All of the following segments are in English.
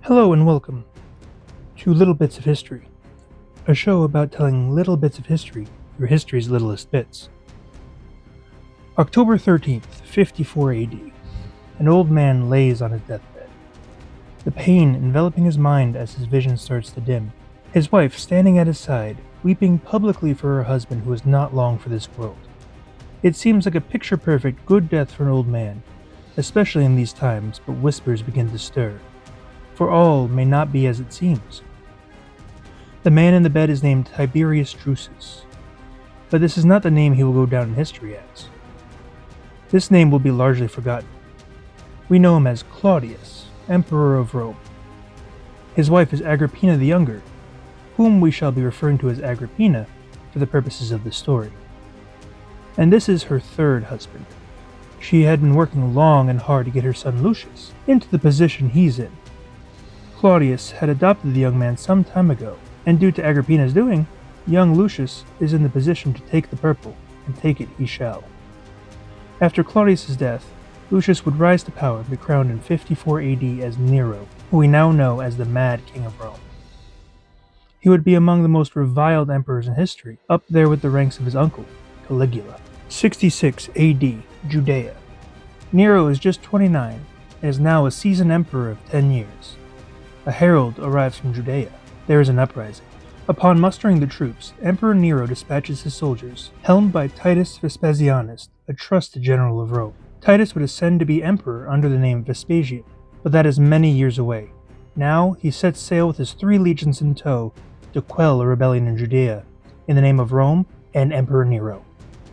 Hello and welcome to Little Bits of History, a show about telling little bits of history, your history's littlest bits. October 13th, 54 AD. An old man lays on his deathbed, the pain enveloping his mind as his vision starts to dim. His wife standing at his side, weeping publicly for her husband who is not long for this world. It seems like a picture-perfect good death for an old man, especially in these times, but whispers begin to stir. For all may not be as it seems. The man in the bed is named Tiberius Drusus, but this is not the name he will go down in history as. This name will be largely forgotten. We know him as Claudius, Emperor of Rome. His wife is Agrippina the Younger, whom we shall be referring to as Agrippina for the purposes of this story. And this is her third husband. She had been working long and hard to get her son Lucius into the position he's in. Claudius had adopted the young man some time ago, and due to Agrippina's doing, young Lucius is in the position to take the purple, and take it he shall. After Claudius's death, Lucius would rise to power and be crowned in 54 AD as Nero, who we now know as the Mad King of Rome. He would be among the most reviled emperors in history, up there with the ranks of his uncle, Caligula. 66 AD, Judea. Nero is just 29, and is now a seasoned emperor of 10 years. A herald arrives from Judea. There is an uprising. Upon mustering the troops, Emperor Nero dispatches his soldiers, helmed by Titus Vespasianus, a trusted general of Rome. Titus would ascend to be emperor under the name Vespasian, but that is many years away. Now he sets sail with his 3 legions in tow to quell a rebellion in Judea, in the name of Rome and Emperor Nero.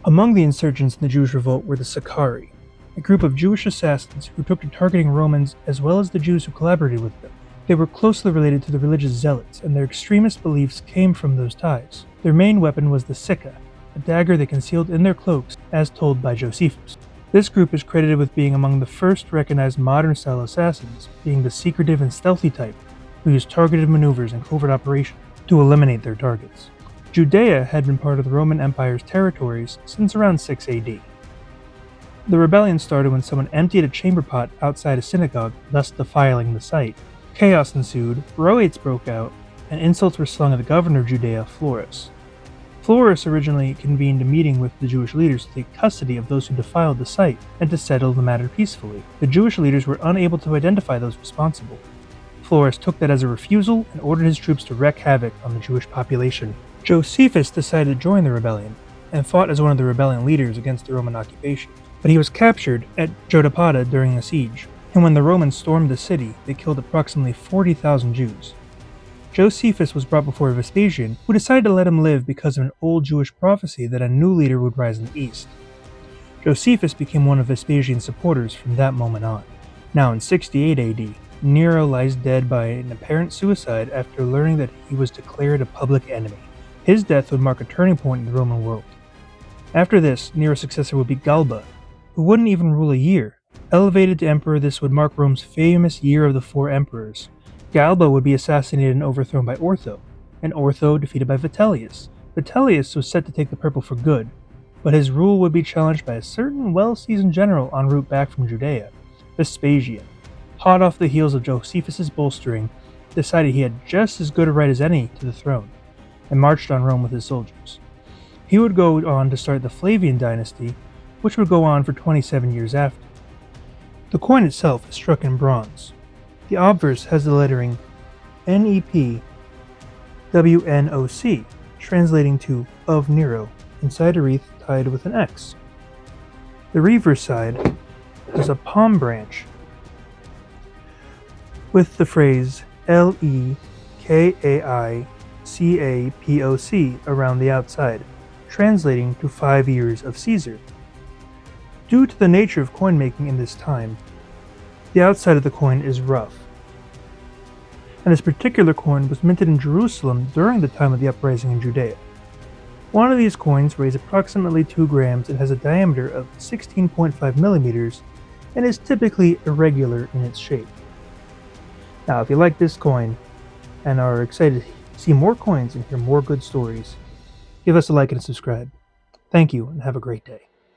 Among the insurgents in the Jewish revolt were the Sicarii, a group of Jewish assassins who took to targeting Romans as well as the Jews who collaborated with them. They were closely related to the religious zealots, and their extremist beliefs came from those ties. Their main weapon was the sicca, a dagger they concealed in their cloaks, as told by Josephus. This group is credited with being among the first recognized modern-style assassins, being the secretive and stealthy type, who used targeted maneuvers and covert operations to eliminate their targets. Judea had been part of the Roman Empire's territories since around 6 AD. The rebellion started when someone emptied a chamber pot outside a synagogue, thus defiling the site. Chaos ensued, riots broke out, and insults were slung at the governor of Judea, Florus. Florus originally convened a meeting with the Jewish leaders to take custody of those who defiled the site and to settle the matter peacefully. The Jewish leaders were unable to identify those responsible. Florus took that as a refusal and ordered his troops to wreak havoc on the Jewish population. Josephus decided to join the rebellion and fought as one of the rebellion leaders against the Roman occupation, but he was captured at Judea during the siege. And when the Romans stormed the city, they killed approximately 40,000 Jews. Josephus was brought before Vespasian, who decided to let him live because of an old Jewish prophecy that a new leader would rise in the east. Josephus became one of Vespasian's supporters from that moment on. Now in 68 AD, Nero lies dead by an apparent suicide after learning that he was declared a public enemy. His death would mark a turning point in the Roman world. After this, Nero's successor would be Galba, who wouldn't even rule a year. Elevated to emperor, this would mark Rome's famous Year of the Four Emperors. Galba would be assassinated and overthrown by Ortho, and Ortho defeated by Vitellius. Vitellius was set to take the purple for good, but his rule would be challenged by a certain well-seasoned general en route back from Judea, Vespasian. Hot off the heels of Josephus's bolstering, decided he had just as good a right as any to the throne, and marched on Rome with his soldiers. He would go on to start the Flavian dynasty, which would go on for 27 years after. The coin itself is struck in bronze. The obverse has the lettering NEP WNOC, translating to of Nero, inside a wreath tied with an X. The reverse side is a palm branch with the phrase LEKAICAPOC around the outside, translating to 5 years of Caesar. Due to the nature of coin making in this time, the outside of the coin is rough. And this particular coin was minted in Jerusalem during the time of the uprising in Judea. One of these coins weighs approximately 2 grams and has a diameter of 16.5 millimeters and is typically irregular in its shape. Now, if you like this coin and are excited to see more coins and hear more good stories, give us a like and subscribe. Thank you and have a great day.